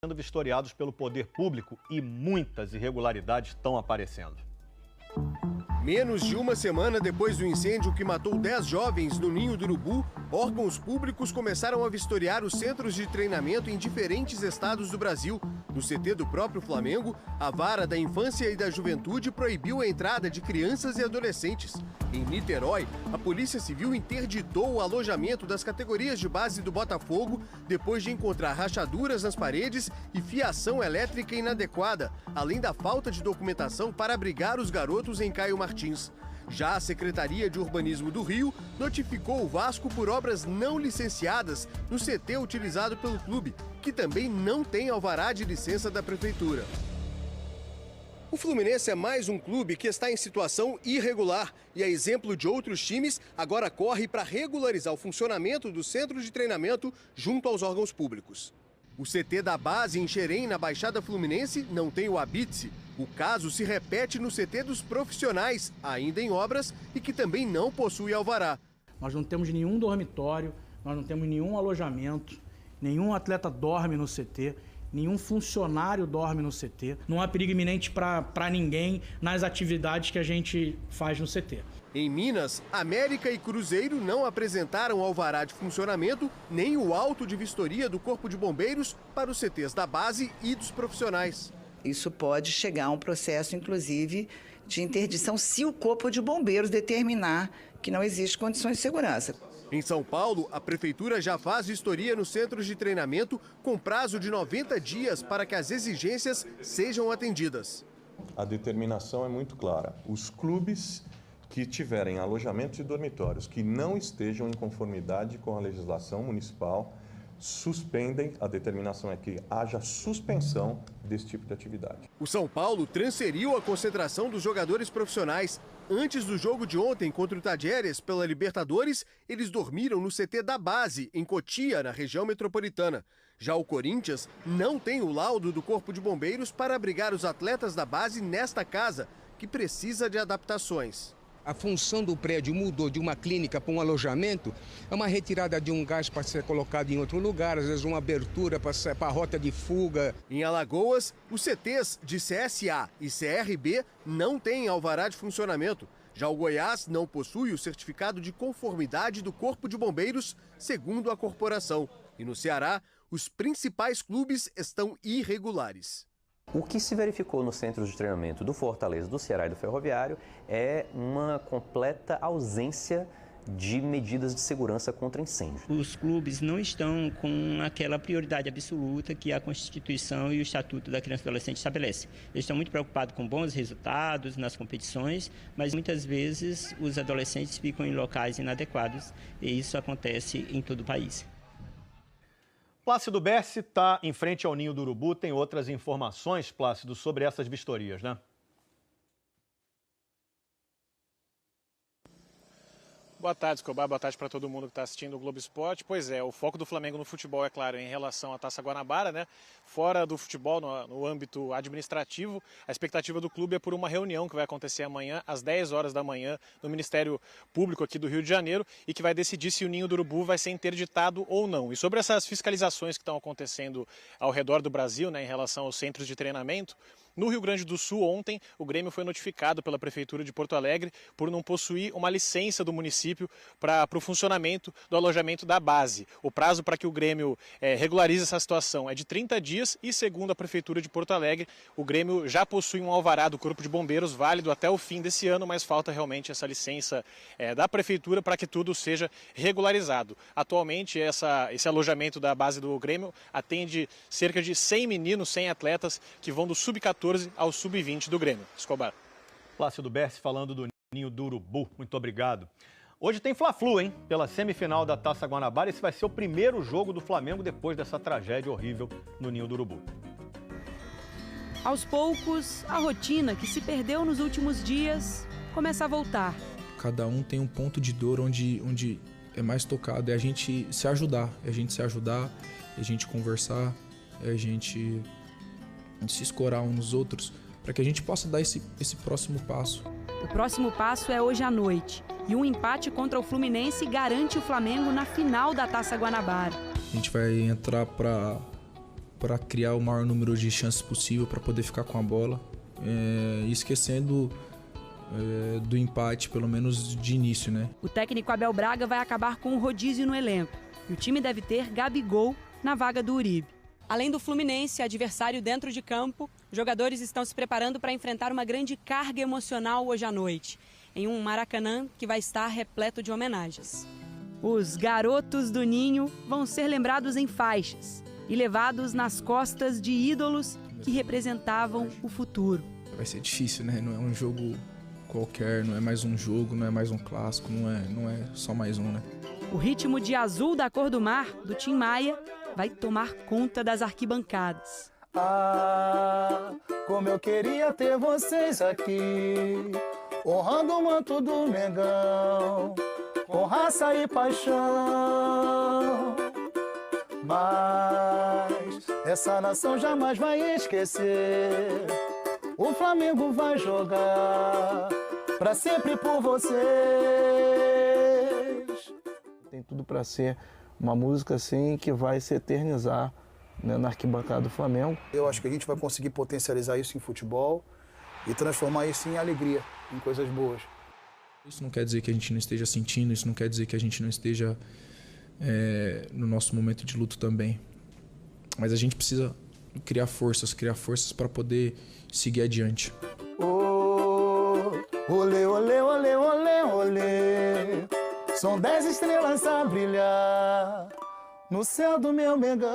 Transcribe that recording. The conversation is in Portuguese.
sendo vistoriados pelo poder público e muitas irregularidades estão aparecendo. Menos de uma semana depois do incêndio que matou 10 jovens no Ninho do Urubu, órgãos públicos começaram a vistoriar os centros de treinamento em diferentes estados do Brasil. No CT do próprio Flamengo, a Vara da Infância e da Juventude proibiu a entrada de crianças e adolescentes. Em Niterói, a Polícia Civil interditou o alojamento das categorias de base do Botafogo depois de encontrar rachaduras nas paredes e fiação elétrica inadequada, além da falta de documentação para abrigar os garotos em Caio Martins. Já a Secretaria de Urbanismo do Rio notificou o Vasco por obras não licenciadas no CT utilizado pelo clube, que também não tem alvará de licença da Prefeitura. O Fluminense é mais um clube que está em situação irregular e, a exemplo de outros times, agora corre para regularizar o funcionamento do centro de treinamento junto aos órgãos públicos. O CT da base em Xerém, na Baixada Fluminense, não tem o habite. O caso se repete no CT dos profissionais, ainda em obras, e que também não possui alvará. Nós não temos nenhum dormitório, nós não temos nenhum alojamento, nenhum atleta dorme no CT, nenhum funcionário dorme no CT. Não há perigo iminente para ninguém nas atividades que a gente faz no CT. Em Minas, América e Cruzeiro não apresentaram alvará de funcionamento nem o auto de vistoria do Corpo de Bombeiros para os CTs da base e dos profissionais. Isso pode chegar a um processo, inclusive, de interdição se o Corpo de Bombeiros determinar que não existe condições de segurança. Em São Paulo, a Prefeitura já faz vistoria nos centros de treinamento com prazo de 90 dias para que as exigências sejam atendidas. A determinação é muito clara. Os clubes que tiverem alojamentos e dormitórios que não estejam em conformidade com a legislação municipal suspendem, a determinação é que haja suspensão desse tipo de atividade. O São Paulo transferiu a concentração dos jogadores profissionais. Antes do jogo de ontem contra o Tajeres pela Libertadores, eles dormiram no CT da base, em Cotia, na região metropolitana. Já o Corinthians não tem o laudo do Corpo de Bombeiros para abrigar os atletas da base nesta casa, que precisa de adaptações. A função do prédio mudou de uma clínica para um alojamento, é uma retirada de um gás para ser colocado em outro lugar, às vezes uma abertura para a rota de fuga. Em Alagoas, os CTs de CSA e CRB não têm alvará de funcionamento. Já o Goiás não possui o certificado de conformidade do Corpo de Bombeiros, segundo a corporação. E no Ceará, os principais clubes estão irregulares. O que se verificou nos centros de treinamento do Fortaleza, do Ceará e do Ferroviário é uma completa ausência de medidas de segurança contra incêndio. Os clubes não estão com aquela prioridade absoluta que a Constituição e o Estatuto da Criança e do Adolescente estabelecem. Eles estão muito preocupados com bons resultados nas competições, mas muitas vezes os adolescentes ficam em locais inadequados e isso acontece em todo o país. Plácido Berce está em frente ao Ninho do Urubu. Tem outras informações, Plácido, sobre essas vistorias, né? Boa tarde, Escobar. Boa tarde para todo mundo que está assistindo o Globo Esporte. Pois é, o foco do Flamengo no futebol, é claro, em relação à Taça Guanabara, né? Fora do futebol, no âmbito administrativo, a expectativa do clube é por uma reunião que vai acontecer amanhã, às 10 horas da manhã, no Ministério Público aqui do Rio de Janeiro, e que vai decidir se o Ninho do Urubu vai ser interditado ou não. E sobre essas fiscalizações que estão acontecendo ao redor do Brasil, né, em relação aos centros de treinamento, no Rio Grande do Sul, ontem, o Grêmio foi notificado pela Prefeitura de Porto Alegre por não possuir uma licença do município para o funcionamento do alojamento da base. O prazo para que o Grêmio regularize essa situação é de 30 dias e, segundo a Prefeitura de Porto Alegre, o Grêmio já possui um alvará do Corpo de Bombeiros válido até o fim desse ano, mas falta realmente essa licença da Prefeitura para que tudo seja regularizado. Atualmente, esse alojamento da base do Grêmio atende cerca de 100 meninos, 100 atletas que vão do sub-14 ao sub-20 do Grêmio. Escobar. Plácido Berce falando do Ninho do Urubu. Muito obrigado. Hoje tem Fla-Flu, hein? Pela semifinal da Taça Guanabara. Esse vai ser o primeiro jogo do Flamengo depois dessa tragédia horrível no Ninho do Urubu. Aos poucos, a rotina que se perdeu nos últimos dias começa a voltar. Cada um tem um ponto de dor onde é mais tocado. É a gente se ajudar. É a gente conversar, é a gente se escorar uns nos outros, para que a gente possa dar esse próximo passo. O próximo passo é hoje à noite. E um empate contra o Fluminense garante o Flamengo na final da Taça Guanabara. A gente vai entrar para para criar o maior número de chances possível para poder ficar com a bola, esquecendo do empate, pelo menos de início, né? O técnico Abel Braga vai acabar com um rodízio no elenco e o time deve ter Gabigol na vaga do Uribe. Além do Fluminense, adversário dentro de campo, os jogadores estão se preparando para enfrentar uma grande carga emocional hoje à noite, em um Maracanã que vai estar repleto de homenagens. Os garotos do Ninho vão ser lembrados em faixas e levados nas costas de ídolos que representavam o futuro. Vai ser difícil, né? Não é um jogo qualquer, não é mais um jogo, não é mais um clássico, não é só mais um, né? O ritmo de Azul da Cor do Mar, do Tim Maia, vai tomar conta das arquibancadas. Ah, como eu queria ter vocês aqui, honrando o manto do Mengão, com raça e paixão. Mas essa nação jamais vai esquecer, o Flamengo vai jogar pra sempre por vocês. Tem tudo para ser uma música assim que vai se eternizar, né, na arquibancada do Flamengo. Eu acho que a gente vai conseguir potencializar isso em futebol e transformar isso em alegria, em coisas boas. Isso não quer dizer que a gente não esteja sentindo, isso não quer dizer que a gente não esteja no nosso momento de luto também. Mas a gente precisa criar forças para poder seguir adiante. Olê, olê, olê, olê, olê, são 10 estrelas a brilhar no céu do meu Mengão.